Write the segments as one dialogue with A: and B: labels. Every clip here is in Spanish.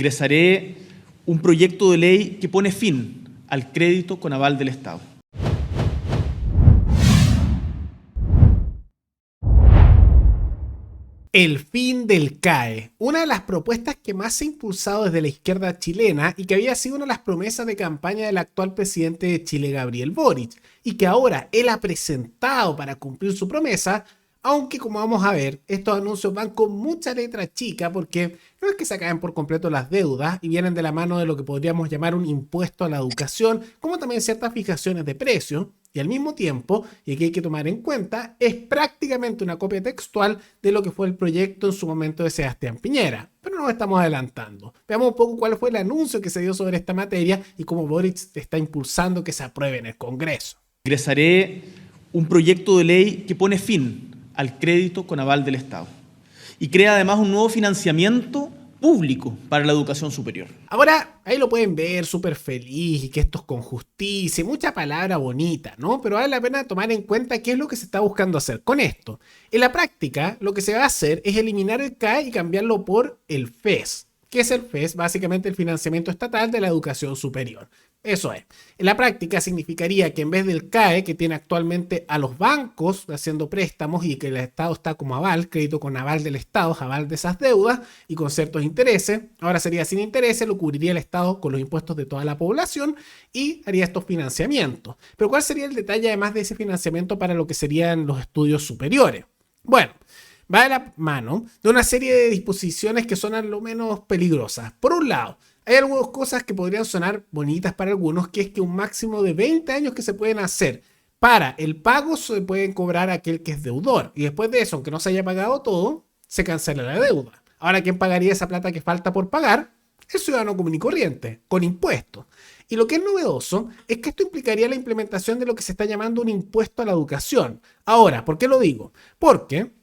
A: Ingresaré un proyecto de ley que pone fin al crédito con aval del Estado.
B: El fin del CAE, una de las propuestas que más se ha impulsado desde la izquierda chilena y que había sido una de las promesas de campaña del actual presidente de Chile, Gabriel Boric, y que ahora él ha presentado para cumplir su promesa, aunque como vamos a ver, estos anuncios van con mucha letra chica porque no es que se acaben por completo las deudas y vienen de la mano de lo que podríamos llamar un impuesto a la educación, como también ciertas fijaciones de precios. Y al mismo tiempo, y aquí hay que tomar en cuenta, es prácticamente una copia textual de lo que fue el proyecto en su momento de Sebastián Piñera. Pero nos estamos adelantando. Veamos un poco cuál fue el anuncio que se dio sobre esta materia y cómo Boric está impulsando que se apruebe en el Congreso.
A: Ingresaré un proyecto de ley que pone fin al crédito con aval del Estado y crea además un nuevo financiamiento público para la educación superior.
B: Ahora, ahí lo pueden ver súper feliz y que esto es con justicia y mucha palabra bonita, ¿no? Pero vale la pena tomar en cuenta qué es lo que se está buscando hacer con esto. En la práctica, lo que se va a hacer es eliminar el CAE y cambiarlo por el FES. ¿Qué es el FES? Básicamente el financiamiento estatal de la educación superior. Eso es. En la práctica significaría que en vez del CAE que tiene actualmente a los bancos haciendo préstamos y que el Estado está como aval, crédito con aval del Estado, aval de esas deudas y con ciertos intereses, ahora sería sin intereses, lo cubriría el Estado con los impuestos de toda la población y haría estos financiamientos. Pero ¿cuál sería el detalle además de ese financiamiento para lo que serían los estudios superiores? Bueno, va de la mano de una serie de disposiciones que son a lo menos peligrosas. Por un lado, hay algunas cosas que podrían sonar bonitas para algunos, que es que un máximo de 20 años que se pueden hacer para el pago se pueden cobrar a aquel que es deudor. Y después de eso, aunque no se haya pagado todo, se cancela la deuda. Ahora, ¿quién pagaría esa plata que falta por pagar? El ciudadano común y corriente, con impuestos. Y lo que es novedoso es que esto implicaría la implementación de lo que se está llamando un impuesto a la educación. Ahora, ¿por qué lo digo? Porque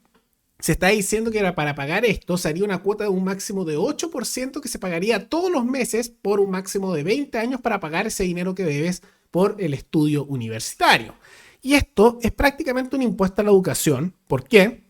B: se está diciendo que para pagar esto se haría una cuota de un máximo de 8% que se pagaría todos los meses por un máximo de 20 años para pagar ese dinero que debes por el estudio universitario. Y esto es prácticamente un impuesto a la educación. ¿Por qué?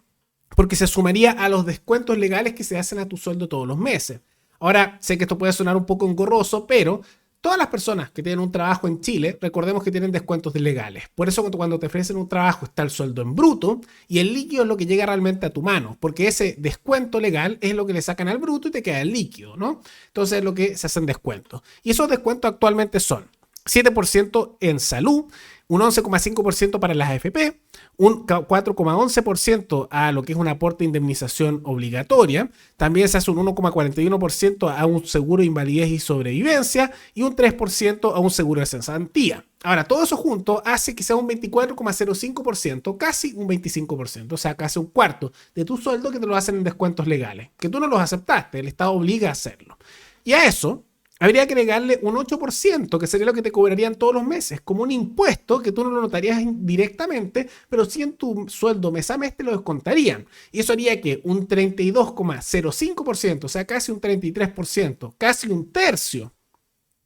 B: Porque se sumaría a los descuentos legales que se hacen a tu sueldo todos los meses. Ahora, sé que esto puede sonar un poco engorroso, pero todas las personas que tienen un trabajo en Chile, recordemos que tienen descuentos legales. Por eso cuando te ofrecen un trabajo está el sueldo en bruto y el líquido es lo que llega realmente a tu mano, porque ese descuento legal es lo que le sacan al bruto y te queda el líquido, ¿no? Entonces es lo que se hacen descuentos. Y esos descuentos actualmente son 7% en salud, un 11,5% para las AFP, un 4,11% a lo que es un aporte de indemnización obligatoria, también se hace un 1,41% a un seguro de invalidez y sobrevivencia y un 3% a un seguro de cesantía. Ahora, todo eso junto hace que sea un 24,05%, casi un 25%, o sea, casi un cuarto de tu sueldo que te lo hacen en descuentos legales, que tú no los aceptaste, el Estado obliga a hacerlo. Y a eso habría que agregarle un 8%, que sería lo que te cobrarían todos los meses, como un impuesto que tú no lo notarías directamente, pero sí en tu sueldo mes a mes te lo descontarían. Y eso haría que un 32,05%, o sea, casi un 33%, casi un tercio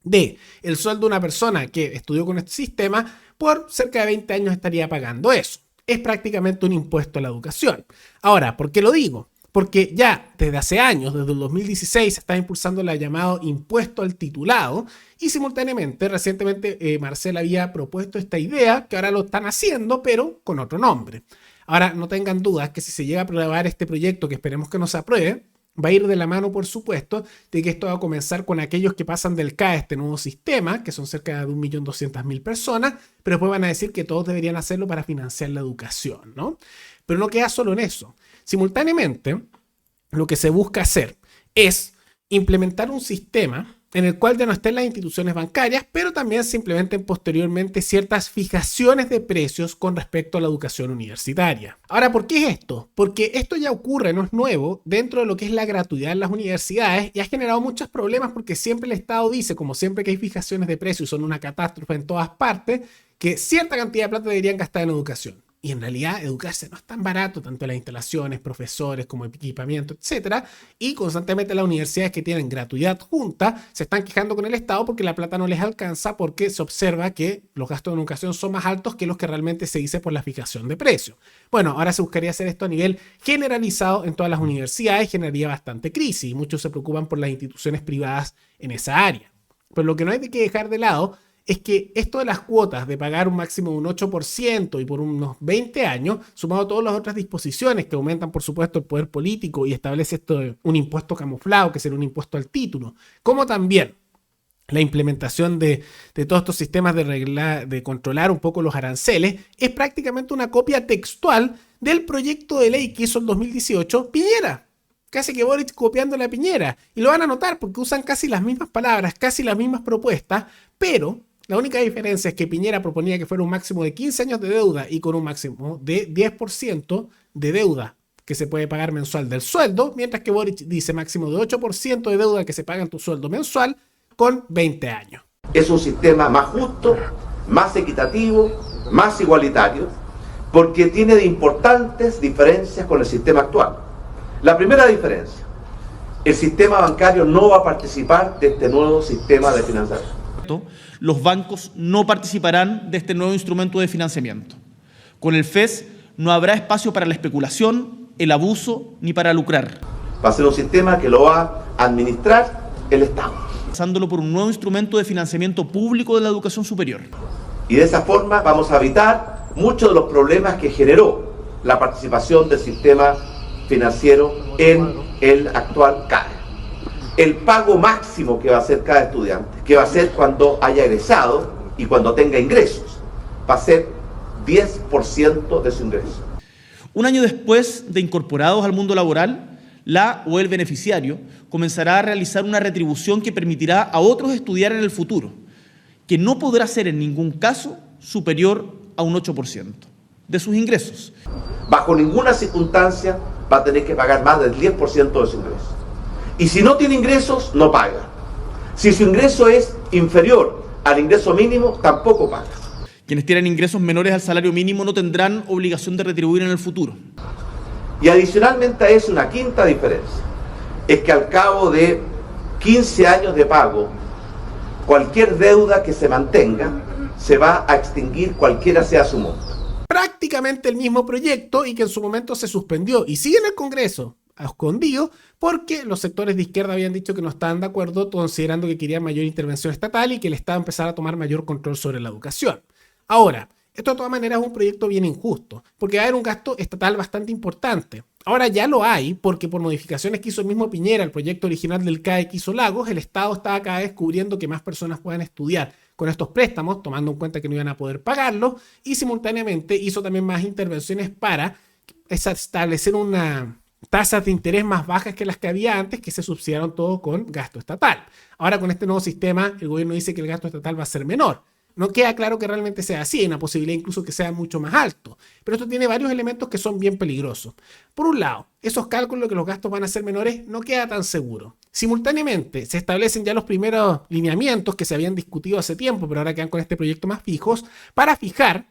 B: de el sueldo de una persona que estudió con este sistema, por cerca de 20 años estaría pagando eso. Es prácticamente un impuesto a la educación. Ahora, ¿por qué lo digo? Porque ya desde hace años, desde el 2016, se está impulsando el llamado impuesto al titulado y simultáneamente, recientemente Marcel había propuesto esta idea que ahora lo están haciendo, pero con otro nombre. Ahora, no tengan dudas que si se llega a aprobar este proyecto, que esperemos que no se apruebe, va a ir de la mano, por supuesto, de que esto va a comenzar con aquellos que pasan del CAE a este nuevo sistema, que son cerca de 1.200.000 personas, pero después van a decir que todos deberían hacerlo para financiar la educación, ¿no? Pero no queda solo en eso. Simultáneamente, lo que se busca hacer es implementar un sistema en el cual ya no estén las instituciones bancarias, pero también se implementen posteriormente ciertas fijaciones de precios con respecto a la educación universitaria. Ahora, ¿por qué es esto? Porque esto ya ocurre, no es nuevo, dentro de lo que es la gratuidad en las universidades y ha generado muchos problemas porque siempre el Estado dice, como siempre que hay fijaciones de precios, son una catástrofe en todas partes, que cierta cantidad de plata deberían gastar en educación. Y en realidad educarse no es tan barato, tanto las instalaciones, profesores como equipamiento, etcétera. Y constantemente las universidades que tienen gratuidad junta se están quejando con el Estado porque la plata no les alcanza, porque se observa que los gastos de educación son más altos que los que realmente se dice por la fijación de precios. Bueno, ahora se buscaría hacer esto a nivel generalizado en todas las universidades, generaría bastante crisis y muchos se preocupan por las instituciones privadas en esa área. Pero lo que no hay que dejar de lado es que esto de las cuotas, de pagar un máximo de un 8% y por unos 20 años, sumado a todas las otras disposiciones que aumentan, por supuesto, el poder político y establece esto de un impuesto camuflado, que será un impuesto al título, como también la implementación de todos estos sistemas de controlar un poco los aranceles, es prácticamente una copia textual del proyecto de ley que hizo en 2018 Piñera. Casi que Boric copiando la Piñera. Y lo van a notar porque usan casi las mismas palabras, casi las mismas propuestas, pero la única diferencia es que Piñera proponía que fuera un máximo de 15 años de deuda y con un máximo de 10% de deuda que se puede pagar mensual del sueldo, mientras que Boric dice máximo de 8% de deuda que se paga en tu sueldo mensual con 20 años.
C: Es un sistema más justo, más equitativo, más igualitario, porque tiene importantes diferencias con el sistema actual. La primera diferencia, el sistema bancario no va a participar de este nuevo sistema de financiamiento.
A: Los bancos no participarán de este nuevo instrumento de financiamiento. Con el FES no habrá espacio para la especulación, el abuso ni para lucrar.
C: Va a ser un sistema que lo va a administrar el Estado.
A: Pasándolo por un nuevo instrumento de financiamiento público de la educación superior.
C: Y de esa forma vamos a evitar muchos de los problemas que generó la participación del sistema financiero en el actual CAE. El pago máximo que va a hacer cada estudiante, que va a ser cuando haya egresado y cuando tenga ingresos, va a ser 10% de su ingreso.
A: Un año después de incorporados al mundo laboral, la o el beneficiario comenzará a realizar una retribución que permitirá a otros estudiar en el futuro, que no podrá ser en ningún caso superior a un 8% de sus ingresos.
C: Bajo ninguna circunstancia va a tener que pagar más del 10% de su ingreso. Y si no tiene ingresos, no paga. Si su ingreso es inferior al ingreso mínimo, tampoco paga.
A: Quienes tienen ingresos menores al salario mínimo no tendrán obligación de retribuir en el futuro.
C: Y adicionalmente a eso, una quinta diferencia, es que al cabo de 15 años de pago, cualquier deuda que se mantenga se va a extinguir cualquiera sea su monto.
B: Prácticamente el mismo proyecto y que en su momento se suspendió y sigue en el Congreso a escondido porque los sectores de izquierda habían dicho que no estaban de acuerdo, considerando que querían mayor intervención estatal y que el Estado empezara a tomar mayor control sobre la educación. Ahora, esto de todas maneras es un proyecto bien injusto, porque va a haber un gasto estatal bastante importante. Ahora ya lo hay, porque por modificaciones que hizo el mismo Piñera, el proyecto original del CAE que hizo Lagos, el Estado estaba cada vez cubriendo que más personas puedan estudiar con estos préstamos, tomando en cuenta que no iban a poder pagarlos, y simultáneamente hizo también más intervenciones para establecer una tasas de interés más bajas que las que había antes, que se subsidiaron todo con gasto estatal. Ahora con este nuevo sistema, el gobierno dice que el gasto estatal va a ser menor. No queda claro que realmente sea así, hay una posibilidad incluso que sea mucho más alto. Pero esto tiene varios elementos que son bien peligrosos. Por un lado, esos cálculos de que los gastos van a ser menores no queda tan seguro. Simultáneamente, se establecen ya los primeros lineamientos que se habían discutido hace tiempo, pero ahora quedan con este proyecto más fijos, para fijar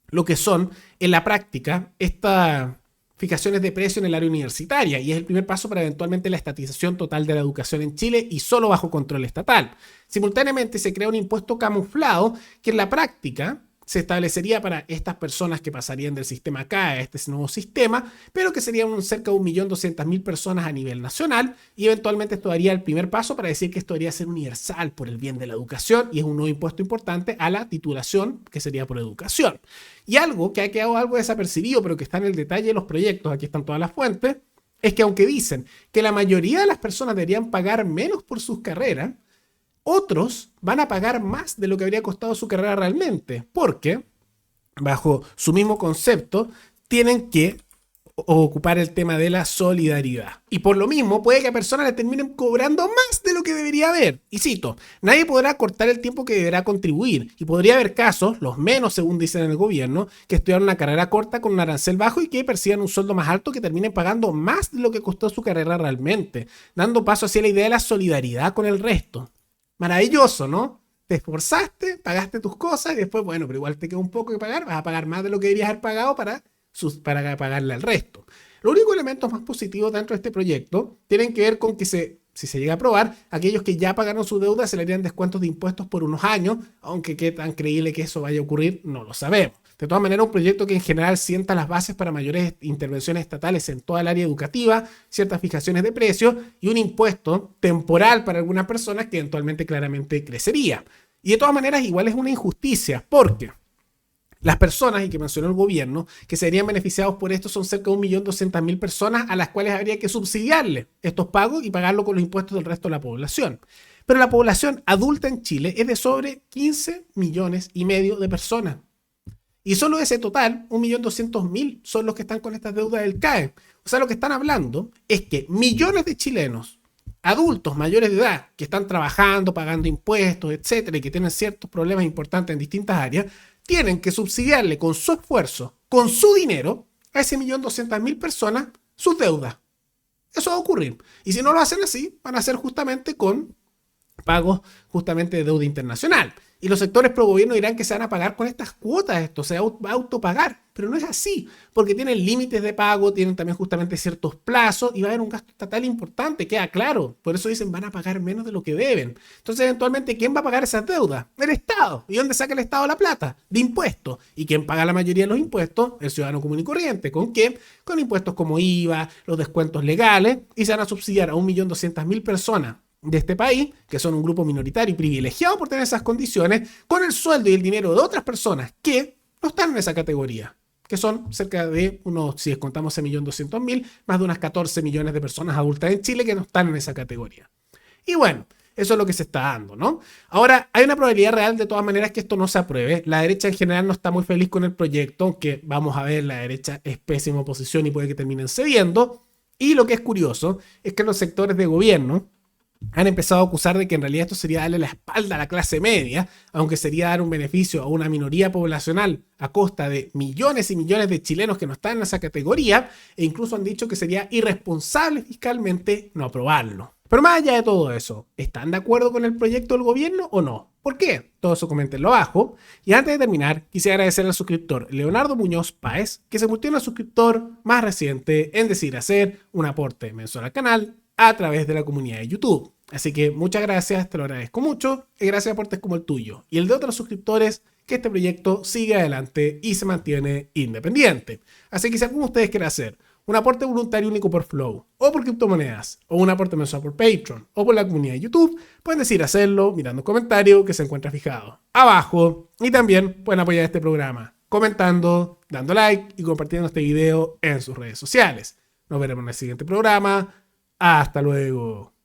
B: lo que son, en la práctica, estas fijaciones de precio en el área universitaria, y es el primer paso para eventualmente la estatización total de la educación en Chile y solo bajo control estatal. Simultáneamente se crea un impuesto camuflado que en la práctica se establecería para estas personas que pasarían del sistema CAE a este nuevo sistema, pero que serían cerca de 1.200.000 personas a nivel nacional, y eventualmente esto daría el primer paso para decir que esto debería ser universal por el bien de la educación, y es un nuevo impuesto importante a la titulación, que sería por educación. Y algo que ha quedado algo desapercibido, pero que está en el detalle de los proyectos, aquí están todas las fuentes, es que aunque dicen que la mayoría de las personas deberían pagar menos por sus carreras, otros van a pagar más de lo que habría costado su carrera realmente, porque bajo su mismo concepto tienen que ocupar el tema de la solidaridad. Y por lo mismo puede que a personas le terminen cobrando más de lo que debería haber. Y cito, nadie podrá cortar el tiempo que deberá contribuir. Y podría haber casos, los menos según dicen en el gobierno, que estudiaron una carrera corta con un arancel bajo y que perciban un sueldo más alto que terminen pagando más de lo que costó su carrera realmente, dando paso hacia la idea de la solidaridad con el resto. Maravilloso, ¿no? te esforzaste, pagaste tus cosas y después, bueno, pero igual te queda un poco que pagar, vas a pagar más de lo que deberías haber pagado para pagarle al resto. Los únicos elementos más positivos dentro de este proyecto tienen que ver con que si se llega a aprobar, aquellos que ya pagaron su deuda se le harían descuentos de impuestos por unos años, aunque qué tan creíble que eso vaya a ocurrir, no lo sabemos. De todas maneras, un proyecto que en general sienta las bases para mayores intervenciones estatales en toda el área educativa, ciertas fijaciones de precios y un impuesto temporal para algunas personas que eventualmente claramente crecería. Y de todas maneras, igual es una injusticia, porque las personas, y que mencionó el gobierno, que serían beneficiados por esto son cerca de 1.200.000 personas a las cuales habría que subsidiarle estos pagos y pagarlo con los impuestos del resto de la población. Pero la población adulta en Chile es de sobre 15,5 millones de personas. Y solo de ese total, 1.200.000 son los que están con estas deudas del CAE. O sea, lo que están hablando es que millones de chilenos, adultos mayores de edad, que están trabajando, pagando impuestos, etcétera, y que tienen ciertos problemas importantes en distintas áreas, tienen que subsidiarle con su esfuerzo, con su dinero, a ese 1.200.000 personas sus deudas. Eso va a ocurrir. Y si no lo hacen así, van a hacer justamente con pagos justamente de deuda internacional. Y los sectores pro gobierno dirán que se van a pagar con estas cuotas, esto se va a autopagar, pero no es así, porque tienen límites de pago, tienen también justamente ciertos plazos y va a haber un gasto estatal importante, queda claro. Por eso dicen van a pagar menos de lo que deben. Entonces, eventualmente, ¿quién va a pagar esas deudas? El Estado. ¿Y dónde saca el Estado la plata? De impuestos. ¿Y quién paga la mayoría de los impuestos? El ciudadano común y corriente. ¿Con qué? Con impuestos como IVA, los descuentos legales, y se van a subsidiar a 1.200.000 personas de este país, que son un grupo minoritario y privilegiado por tener esas condiciones, con el sueldo y el dinero de otras personas que no están en esa categoría, que son cerca de unos, si descontamos 1.200.000, más de unas 14 millones de personas adultas en Chile que no están en esa categoría. Y bueno, eso es lo que se está dando, ¿no? Ahora, hay una probabilidad real de todas maneras que esto no se apruebe. La derecha en general no está muy feliz con el proyecto, aunque vamos a ver, la derecha es pésima oposición y puede que terminen cediendo. Y lo que es curioso es que los sectores de gobierno han empezado a acusar de que en realidad esto sería darle la espalda a la clase media, aunque sería dar un beneficio a una minoría poblacional a costa de millones y millones de chilenos que no están en esa categoría, e incluso han dicho que sería irresponsable fiscalmente no aprobarlo. Pero más allá de todo eso, ¿están de acuerdo con el proyecto del gobierno o no? ¿Por qué? Todo eso coméntenlo abajo. Y antes de terminar, quisiera agradecer al suscriptor Leonardo Muñoz Páez, que se convirtió en el suscriptor más reciente en decidir hacer un aporte mensual al canal a través de la comunidad de YouTube. Así que muchas gracias, te lo agradezco mucho, y gracias a aportes como el tuyo y el de otros suscriptores, que este proyecto siga adelante y se mantiene independiente. Así que si alguno de ustedes quiere hacer un aporte voluntario único por Flow, o por criptomonedas, o un aporte mensual por Patreon, o por la comunidad de YouTube, pueden decidir hacerlo mirando un comentario que se encuentra fijado abajo. Y también pueden apoyar este programa comentando, dando like y compartiendo este video en sus redes sociales. Nos veremos en el siguiente programa. Hasta luego.